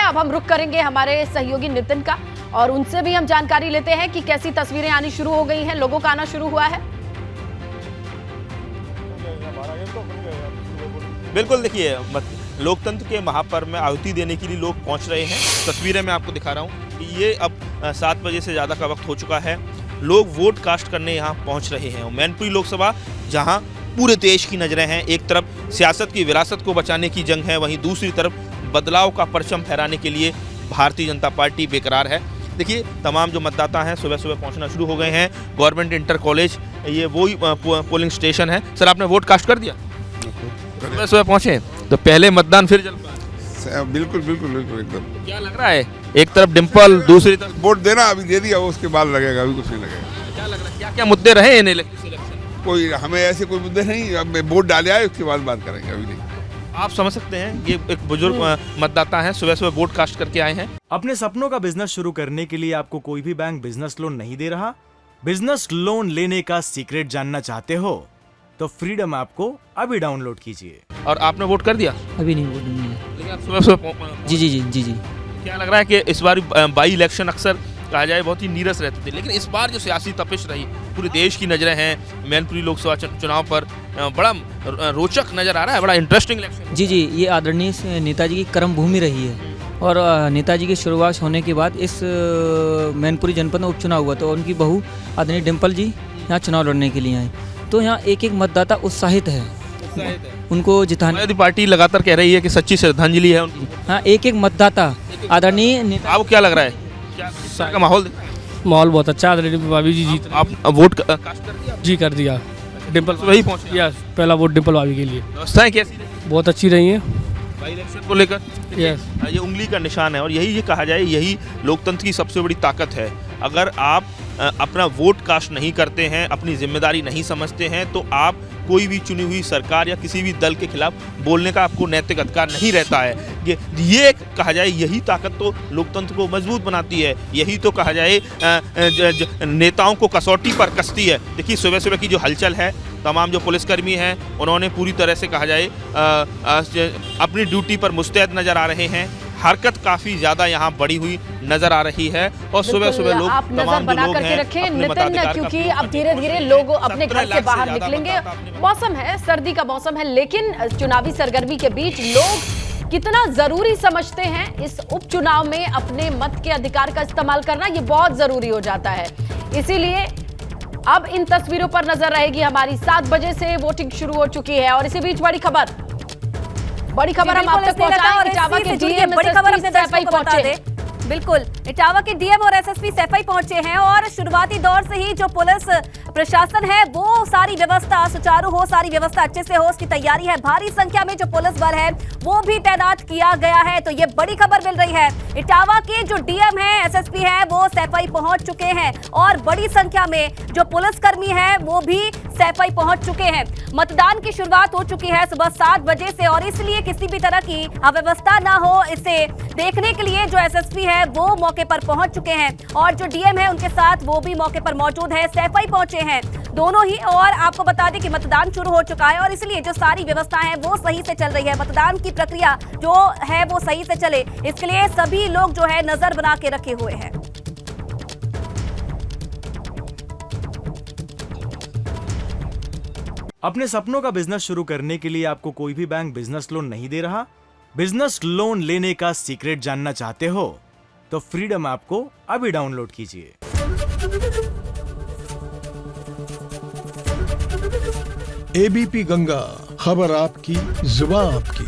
अब हम रुख करेंगे हमारे सहयोगी नितिन का और उनसे भी हम जानकारी लेते हैं कि कैसी तस्वीरें आनी शुरू हो गई हैं, लोगों का आना शुरू हुआ है। बिल्कुल, देखिए लोकतंत्र के महापर्व में आहुति देने के लिए लोग पहुंच रहे हैं। तस्वीरें मैं आपको दिखा रहा हूं कि ये अब 7 बजे से ज़्यादा का वक्त हो चुका है। लोग वोट कास्ट करने यहाँ पहुंच रहे हैं। मैनपुरी लोकसभा जहां पूरे देश की नज़रें हैं, एक तरफ सियासत की विरासत को बचाने की जंग है, वहीं दूसरी तरफ बदलाव का परचम फहराने के लिए भारतीय जनता पार्टी बेकरार है। देखिए तमाम जो मतदाता हैं सुबह सुबह पहुंचना शुरू हो गए हैं। गवर्नमेंट इंटर कॉलेज ये वही पोलिंग स्टेशन है। सर, आपने वोट कास्ट कर दिया? सुबह सुबह पहुंचे तो पहले मतदान फिर जल्दबाजी। बिल्कुल बिल्कुल बिल्कुल एकदम। क्या लग रहा है, एक तरफ डिम्पल, दूसरी तरफ वोट देना अभी दे दिया, उसके बाद लगेगा, अभी कुछ नहीं लगेगा। क्या लग रहा है, क्या क्या मुद्दे रहे इन इलेक्शन? कोई हमें ऐसे कोई मुद्दे नहीं, अब वोट डाले आए उसके बाद बात करेंगे, अभी नहीं। आप समझ सकते हैं, ये एक बुजुर्ग मतदाता हैं, सुबह सुबह वोट कास्ट करके आए हैं। अपने सपनों का बिजनेस शुरू करने के लिए आपको कोई भी बैंक बिजनेस लोन नहीं दे रहा? बिजनेस लोन लेने का सीक्रेट जानना चाहते हो तो फ्रीडम ऐप को अभी डाउनलोड कीजिए। और आपने वोट कर दिया? अभी नहीं, वोट नहीं है। लेकिन आप सुबह सुबह जी जी जी जी जी क्या लग रहा है कि इस बार बाई इलेक्शन अक्सर कहा जाए बहुत ही नीरस रहते थे, लेकिन इस बार जो सियासी तपिश रही, पूरे देश की नजरें हैं मैनपुरी लोकसभा चुनाव पर, बड़ा रोचक नजर आ रहा है, बड़ा इंटरेस्टिंग इलेक्शन। जी जी, ये आदरणीय नेताजी की कर्म भूमि रही है और नेताजी की शुरुआत होने के बाद इस मैनपुरी जनपद में उपचुनाव हुआ तो उनकी बहू आदरणीय डिम्पल जी यहाँ चुनाव लड़ने के लिए आए, तो यहाँ एक एक मतदाता उत्साहित है उनको जिताने। पार्टी लगातार कह रही है कि सच्ची श्रद्धांजलि है उनकी। हाँ, एक एक मतदाता आदरणीय नेता। आपको क्या लग रहा है, क्या इस तरह का माहौल? माहौल बहुत अच्छा है। भाभी जी आप वोट कास्ट कर दिया? जी कर दिया। डिम्पल वही पहुंचे? यस, पहला वोट डिम्पल भाभी के लिए। व्यवस्थाएं कैसी रही? बहुत अच्छी रही है बाई इलेक्शन को लेकर। यस, ये उंगली का निशान है और यही ये कहा जाए, यही लोकतंत्र की सबसे बड़ी ताकत है। अगर आप अपना वोट कास्ट नहीं करते हैं, अपनी जिम्मेदारी नहीं समझते हैं, तो आप कोई भी चुनी हुई सरकार या किसी भी दल के खिलाफ बोलने का आपको नैतिक अधिकार नहीं रहता है। ये कहा जाए यही ताकत तो लोकतंत्र को मजबूत बनाती है, यही तो कहा जाए नेताओं को कसौटी पर कसती है। देखिए सुबह सुबह की जो हलचल है, तमाम जो पुलिसकर्मी हैं उन्होंने पूरी तरह से कहा जाए अपनी ड्यूटी पर मुस्तैद नजर आ रहे हैं। हरकत काफी ज्यादा यहाँ बढ़ी हुई नजर आ रही है और सुबह सुबह लोग आप नजर बना करके रखें नितिन, क्योंकि अब धीरे धीरे लोग अपने घर से बाहर निकलेंगे। मौसम है, सर्दी का मौसम है, लेकिन चुनावी सरगर्मी के बीच लोग कितना जरूरी समझते हैं इस उपचुनाव में अपने मत के अधिकार का इस्तेमाल करना, ये बहुत जरूरी हो जाता है। इसीलिए अब इन तस्वीरों पर नजर रहेगी हमारी। 7 बजे से वोटिंग शुरू हो चुकी है और इसी बीच बड़ी खबर हम आप तक पहुंचाएं। इटावा के डीएम बड़ी खबर अपने दर्शकों को बता पहुंचे। दे। बिल्कुल, इटावा के डीएम और एसएसपी सैफई पहुंचे हैं और शुरुआती दौर से ही जो पुलिस प्रशासन है वो सारी व्यवस्था सुचारू हो, सारी व्यवस्था अच्छे से हो, उसकी तैयारी है। भारी संख्या में जो पुलिस बल है वो भी तैनात किया गया है। तो ये बड़ी खबर मिल रही है, इटावा के जो डीएम है, एसएसपी है, वो सैफई पहुंच चुके हैं और बड़ी संख्या में जो पुलिसकर्मी है वो भी सैफई पहुंच चुके हैं। मतदान की शुरुआत हो चुकी है सुबह 7 बजे से और इसलिए किसी भी तरह की अव्यवस्था ना हो, इसे देखने के लिए जो एसएसपी है वो मौके पर पहुंच चुके हैं और जो डीएम है उनके साथ वो भी मौके पर मौजूद है। सैफई पहुंचे हैं दोनों ही और आपको बता दें कि मतदान शुरू हो चुका है और इसलिए जो सारी व्यवस्थाएं हैं वो सही से चल रही है। मतदान की प्रक्रिया जो है वो सही से चले, इसके लिए सभी लोग जो है नजर बना के रखे हुए हैं। अपने सपनों का बिजनेस शुरू करने के लिए आपको कोई भी बैंक बिजनेस लोन नहीं दे रहा? बिजनेस लोन लेने का सीक्रेट जानना चाहते हो तो फ्रीडम ऐप को अभी डाउनलोड कीजिए। एबीपी गंगा, खबर आपकी, जुबान आपकी।